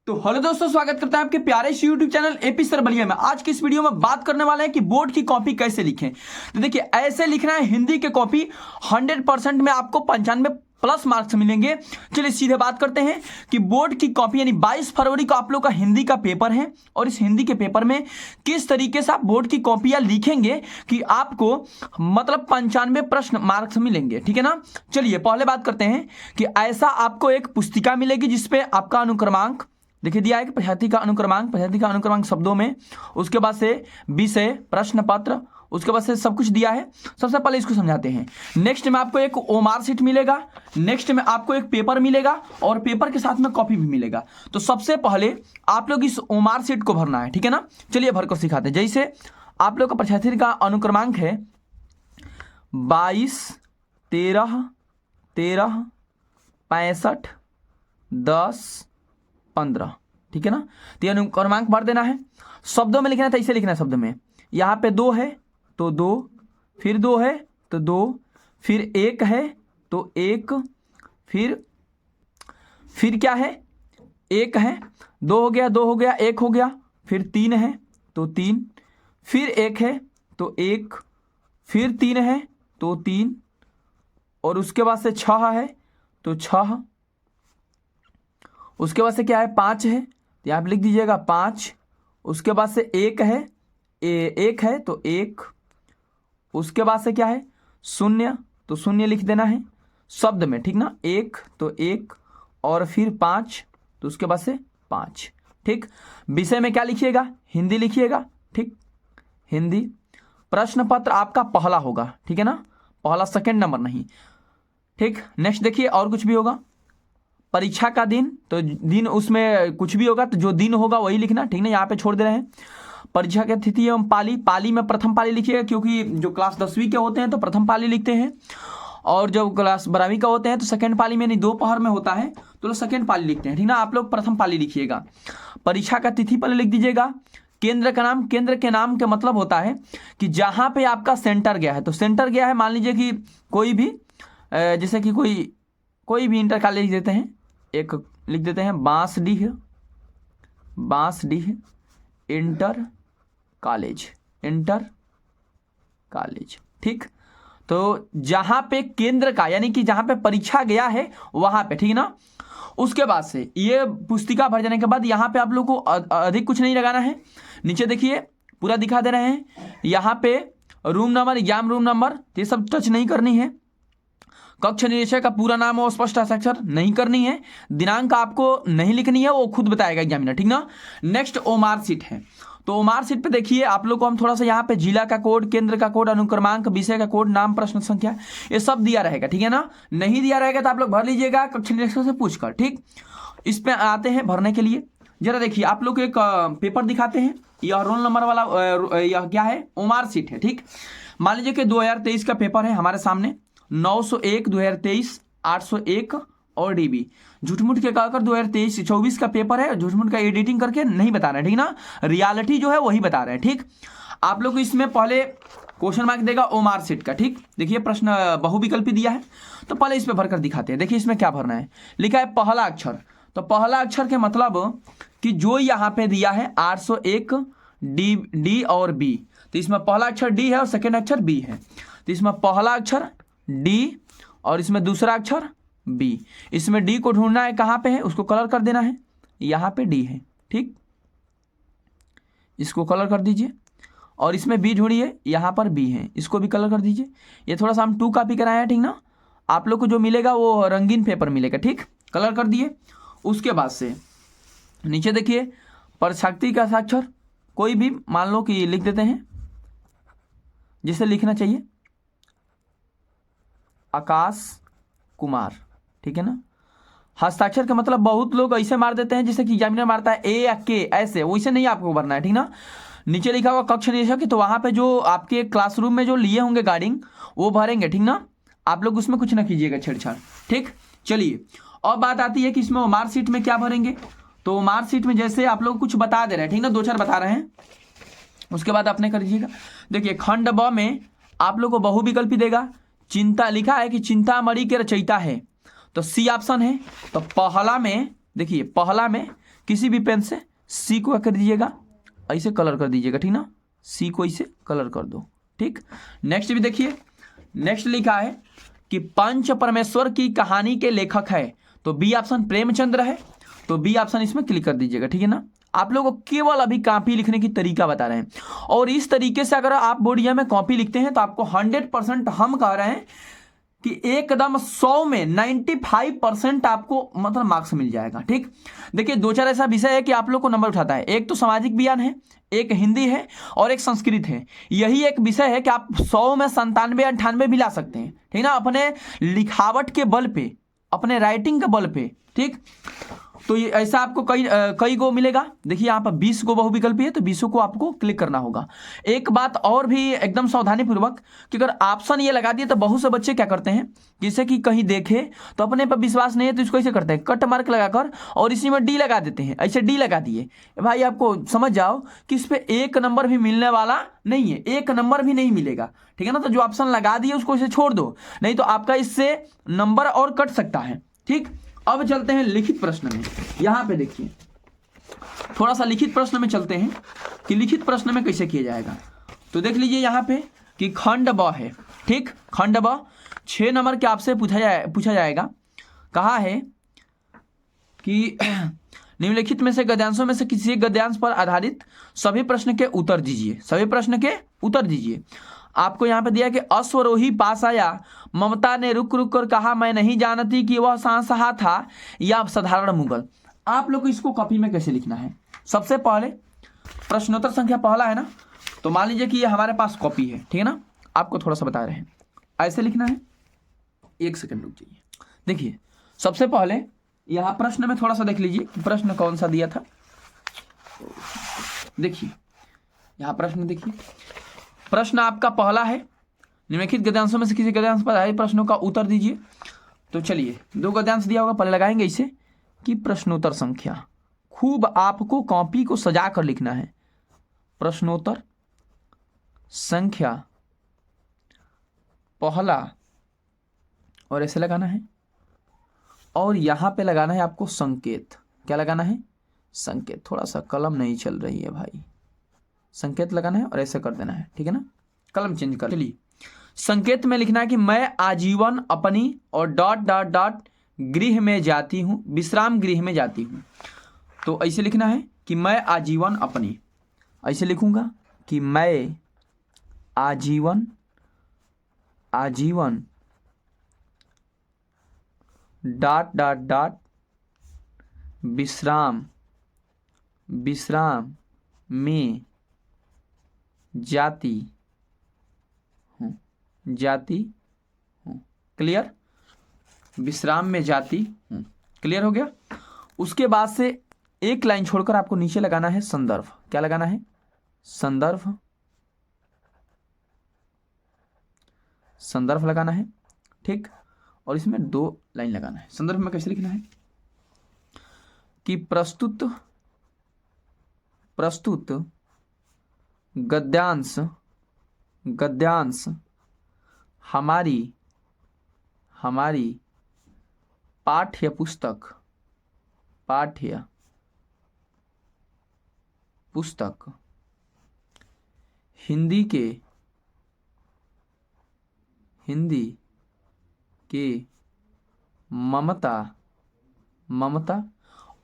तो हेलो दोस्तों, स्वागत करता है आपके प्यारे से YouTube channel AP sir Ballia में। आज की इस वीडियो में बात करने वाले हैं कि बोर्ड की कॉपी कैसे लिखें। तो देखिए, ऐसे लिखना है हिंदी की कॉपी 100% में आपको 95 प्लस मार्क्स मिलेंगे। चलिए सीधे बात करते हैं कि बोर्ड की कॉपी यानी 22 फरवरी को आप लोग का हिंदी का पेपर है और इस हिंदी के पेपर में किस तरीके से आप बोर्ड की कॉपियां लिखेंगे कि आपको मतलब 95 प्रश्न मार्क्स मिलेंगे, ठीक है ना। चलिए पहले बात करते हैं कि ऐसा आपको एक पुस्तिका मिलेगी जिसपे आपका अनुक्रमांक देखिए दिया है कि पद्धति का अनुक्रमांक शब्दों में, उसके बाद से विषय, प्रश्न पत्र, उसके बाद से सब कुछ दिया है। सबसे पहले इसको समझाते हैं। नेक्स्ट में आपको एक ओमार शीट मिलेगा, नेक्स्ट में आपको एक पेपर मिलेगा और पेपर के साथ में कॉपी भी मिलेगा। तो सबसे पहले आप लोग इस ओमार शीट को भरना है, ठीक है ना। चलिए भरकर सिखाते हैं। जैसे आप लोग का पद्धति का अनुक्रमांक है 22 13 13 65 10 15, ठीक है ना। तो अनुक्रमांक भर देना है। शब्दों में लिखना है तो ऐसे लिखना है शब्द में। यहाँ पे 2 है तो 2, फिर 2 है तो 2, फिर 1 है तो 1, फिर क्या है 1 है, 2 हो गया, 2 हो गया, 1 हो गया, फिर 3 है तो 3, फिर 1 है तो 1, फिर 3 है तो 3 और उसके बाद से 6 है तो 6, उसके बाद से क्या है 5 है तो यहाँ पे लिख दीजिएगा 5, उसके बाद से 1 है 1 है तो 1, उसके बाद से क्या है 0 तो 0 लिख देना है शब्द में, ठीक ना। 1 तो 1 और फिर 5 तो उसके बाद से 5, ठीक। विषय में क्या लिखिएगा, हिंदी लिखिएगा, ठीक, हिंदी। प्रश्न पत्र आपका पहला होगा, ठीक है ना, पहला, सेकंड नंबर नहीं, ठीक। नेक्स्ट देखिए और कुछ भी होगा। परीक्षा का दिन तो दिन उसमें कुछ भी होगा तो जो दिन होगा वही लिखना, ठीक ना। यहाँ पे छोड़ दे रहे हैं। परीक्षा की तिथि एवं पाली, पाली में प्रथम पाली लिखिएगा क्योंकि जो क्लास 10वीं के होते हैं तो प्रथम पाली लिखते हैं और जब क्लास 12वीं का होते हैं तो सेकंड पाली में, यानी दोपहर में होता है तो लोग सेकंड पाली लिखते हैं, ठीक ना। आप लोग प्रथम पाली लिखिएगा। परीक्षा का तिथि पहले लिख दीजिएगा। केंद्र का नाम, केंद्र के नाम का मतलब होता है कि जहाँ पे आपका सेंटर गया है। तो सेंटर गया है, मान लीजिए कि कोई भी जैसे कि कोई भी इंटर कॉलेज देते हैं, एक लिख देते हैं बांसडीह इंटर कॉलेज, ठीक। तो जहां पे केंद्र का यानी कि जहां पे परीक्षा गया है वहां पे, ठीक ना। उसके बाद से ये पुस्तिका भर जाने के बाद यहाँ पे आप लोग को अधिक कुछ नहीं लगाना है। नीचे देखिए पूरा दिखा दे रहे हैं। यहाँ पे room number, exam room number, ये सब टच नहीं करनी है। कक्ष निरीक्षक का पूरा नाम और स्पष्ट हस्ताक्षर नहीं करनी है। दिनांक आपको नहीं लिखनी है, वो खुद बताएगा एग्जामिनर, ठीक ना। नेक्स्ट ओमार शीट है। तो ओमार शीट पे देखिए आप लोग को हम थोड़ा सा यहाँ पे जिला का कोड, केंद्र का कोड, अनुक्रमांक, विषय का कोड, नाम, प्रश्न संख्या, ये सब दिया रहेगा, ठीक है ना। नहीं दिया रहेगा तो आप लोग भर लीजिएगा कक्ष निरीक्षक से पूछकर, ठीक। इस पे आते हैं भरने के लिए। जरा देखिए आप लोग को एक पेपर दिखाते हैं। यह रोल नंबर वाला यह क्या है, ओमार शीट है, ठीक। मान लीजिए कि 2023 का पेपर है हमारे सामने, 901 2023 801 और डीबी। झूठमूठ के कहकर 2023-24 का पेपर है, झूठमूठ का एडिटिंग करके नहीं बता रहे हैं, ठीक ना। रियलिटी जो है वही बता रहे हैं, ठीक। आप लोग को इसमें पहले क्वेश्चन मार्क देगा ओमार शीट का, ठीक। देखिए प्रश्न बहुविकल्पी दिया है तो पहले इस पे भरकर दिखाते हैं। देखिए इसमें क्या भरना है, लिखा है पहला अक्षर। तो पहला अक्षर के मतलब कि जो यहाँ पे दिया है 801 डी और बी, तो इसमें पहला अक्षर डी है और सेकेंड अक्षर बी है। तो इसमें पहला अक्षर डी और इसमें दूसरा अक्षर बी। इसमें डी को ढूंढना है, कहाँ पे है उसको कलर कर देना है, यहाँ पे डी है, ठीक, इसको कलर कर दीजिए। और इसमें बी ढूंढिए, यहाँ पर बी है, इसको भी कलर कर दीजिए। ये थोड़ा सा हम 2 कॉपी कराए हैं, ठीक ना। आप लोग को जो मिलेगा वो रंगीन पेपर मिलेगा, ठीक। कलर कर दिए। उसके बाद से नीचे देखिए परीक्षार्थी का हस्ताक्षर कोई भी मान लो कि लिख देते हैं जिसे लिखना चाहिए, आकाश कुमार, ठीक है ना। हस्ताक्षर का मतलब बहुत लोग ऐसे मार देते हैं जैसे कि एग्जामिनर मारता है ए या के, ऐसे वैसे नहीं आपको भरना है, ठीक ना। नीचे लिखा हुआ कक्ष निरीक्षक, तो वहां पे जो आपके क्लासरूम में जो लिए होंगे गार्डिंग वो भरेंगे, ठीक ना। आप लोग उसमें कुछ ना कीजिएगा छेड़छाड़, ठीक। चलिए और बात आती है कि इसमें ओमार शीट में क्या भरेंगे। तो ओमार शीट में जैसे आप लोग कुछ बता दे रहे हैं, ठीक ना, 2-4 बता रहे हैं, उसके बाद आपने कर दीजिएगा। देखिए खंड ब में आप लोग को बहुविकल्पी देगा। चिंता लिखा है कि चिंतामणि के रचयिता है, तो सी ऑप्शन है। तो पहला में देखिए, पहला में किसी भी पेन से सी को कर दीजिएगा, ऐसे कलर कर दीजिएगा, ठीक ना, सी को ऐसे कलर कर दो, ठीक। नेक्स्ट भी देखिए, नेक्स्ट लिखा है कि पंच परमेश्वर की कहानी के लेखक है, तो बी ऑप्शन प्रेमचंद्र है, तो बी ऑप्शन इसमें क्लिक कर दीजिएगा, ठीक है ना। आप लोगों को केवल अभी कॉपी लिखने की तरीका बता रहे हैं, और इस तरीके से अगर आप बोर्ड एग्जाम में कॉपी लिखते हैं तो आपको 100% हम कह रहे हैं कि एकदम 100 में 95% आपको मतलब मार्क्स मिल जाएगा, ठीक। देखिए 2-4 ऐसा विषय है कि आप लोग को नंबर उठाता है, एक तो सामाजिक विज्ञान है, एक हिंदी है और एक संस्कृत है। यही एक विषय है कि आप 100 में 97-98 भी ला सकते हैं, ठीक ना, अपने लिखावट के बल पे, अपने राइटिंग के बल पे, ठीक। तो ये ऐसा आपको कई गो मिलेगा। देखिए यहाँ पर 20 गो बहुविकल्पी है, तो 20 को आपको क्लिक करना होगा। एक बात और भी एकदम सावधानी पूर्वक कि अगर ऑप्शन ये लगा दिए तो बहुत से बच्चे क्या करते हैं, जैसे कि कहीं देखे तो अपने पर विश्वास नहीं है तो इसको ऐसे करते हैं, कट मार्क लगाकर और इसी में डी लगा देते हैं। ऐसे डी लगा दिए भाई, आपको समझ जाओ कि इस पर 1 नंबर भी मिलने वाला नहीं है, 1 नंबर भी नहीं मिलेगा, ठीक है ना। तो जो ऑप्शन लगा दिए उसको इसे छोड़ दो, नहीं तो आपका इससे नंबर और कट सकता है, ठीक। अब चलते हैं लिखित प्रश्न में। यहां पे देखिए थोड़ा सा लिखित प्रश्न में चलते हैं कि लिखित प्रश्न में कैसे किया जाएगा। तो देख लीजिए यहां पे कि खंड ब है, ठीक। खंड ब 6 नंबर के आपसे पूछा जाएगा। कहा है कि निम्नलिखित में से गद्यांशों में से किसी एक गद्यांश पर आधारित सभी प्रश्न के उत्तर दीजिए, सभी प्रश्न के उत्तर दीजिए। आपको यहाँ पे दिया कि अश्वरोही पास आया, ममता ने रुक रुक कर कहा मैं नहीं जानती कि वह शाहजहां था या साधारण मुगल। आप लोग को इसको कॉपी में कैसे लिखना है, सबसे पहले प्रश्नोत्तर संख्या पहला है ना, तो मान लीजिए कि ये हमारे पास कॉपी है, ठीक है ना। आपको थोड़ा सा बता रहे हैं, ऐसे लिखना है। 1 सेकंड रुक जाइए। देखिए सबसे पहले यहाँ प्रश्न में थोड़ा सा देख लीजिए प्रश्न कौन सा दिया था। देखिए यहाँ प्रश्न देखिए, प्रश्न आपका पहला है, निम्नलिखित गद्यांशों में से किसी गद्यांश पर आए प्रश्नों का उत्तर दीजिए। तो चलिए 2 गद्यांश दिया होगा, पहले लगाएंगे इसे कि प्रश्नोत्तर संख्या। खूब आपको कॉपी को सजा कर लिखना है, प्रश्नोत्तर संख्या पहला, और ऐसे लगाना है। और यहां पे लगाना है आपको संकेत। क्या लगाना है, संकेत। थोड़ा सा कलम नहीं चल रही है भाई, संकेत लगाना है और ऐसे कर देना है, ठीक है ना, कलम चेंज कर। चलिए संकेत में लिखना है कि मैं आजीवन अपनी और डॉट डॉट डॉट गृह में जाती हूँ, विश्राम गृह में जाती हूँ। तो ऐसे लिखना है कि मैं आजीवन अपनी, ऐसे लिखूंगा कि मैं आजीवन डॉट डॉट डॉट विश्राम में जाती हूँ। क्लियर, विश्राम में जाती हूँ, क्लियर हो गया। उसके बाद से एक लाइन छोड़कर आपको नीचे लगाना है संदर्भ। क्या लगाना है, संदर्भ लगाना है, ठीक। और इसमें 2 लाइन लगाना है। संदर्भ में कैसे लिखना है कि प्रस्तुत गद्यांश हमारी पाठ्य पुस्तक हिंदी के ममता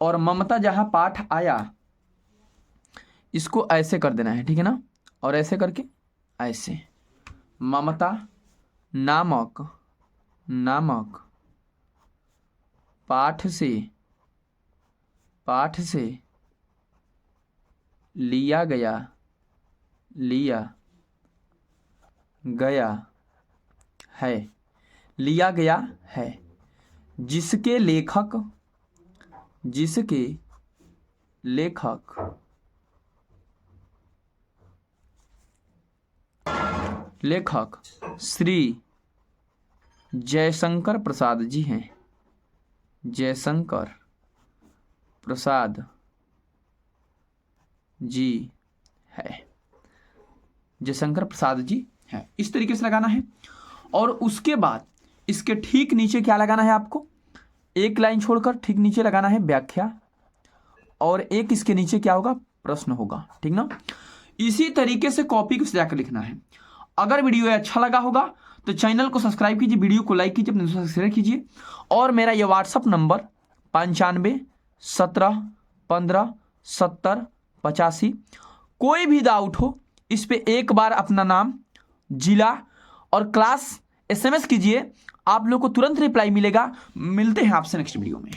और ममता जहां पाठ आया इसको ऐसे कर देना है, ठीक है ना, और ऐसे करके ऐसे ममता नामक पाठ से लिया गया है जिसके लेखक श्री जयशंकर प्रसाद जी हैं। जयशंकर प्रसाद जी है, इस तरीके से लगाना है। और उसके बाद इसके ठीक नीचे क्या लगाना है आपको, एक लाइन छोड़कर ठीक नीचे लगाना है व्याख्या और एक इसके नीचे क्या होगा, प्रश्न होगा, ठीक ना। इसी तरीके से कॉपी को सजा कर लिखना है। अगर वीडियो अच्छा लगा होगा तो चैनल को सब्सक्राइब कीजिए, वीडियो को लाइक कीजिए, अपने दोस्तों से शेयर कीजिए। और मेरा ये व्हाट्सअप नंबर 9517157085, कोई भी डाउट हो इस पे एक बार अपना नाम, जिला और क्लास SMS कीजिए, आप लोग को तुरंत रिप्लाई मिलेगा। मिलते हैं आपसे नेक्स्ट वीडियो में।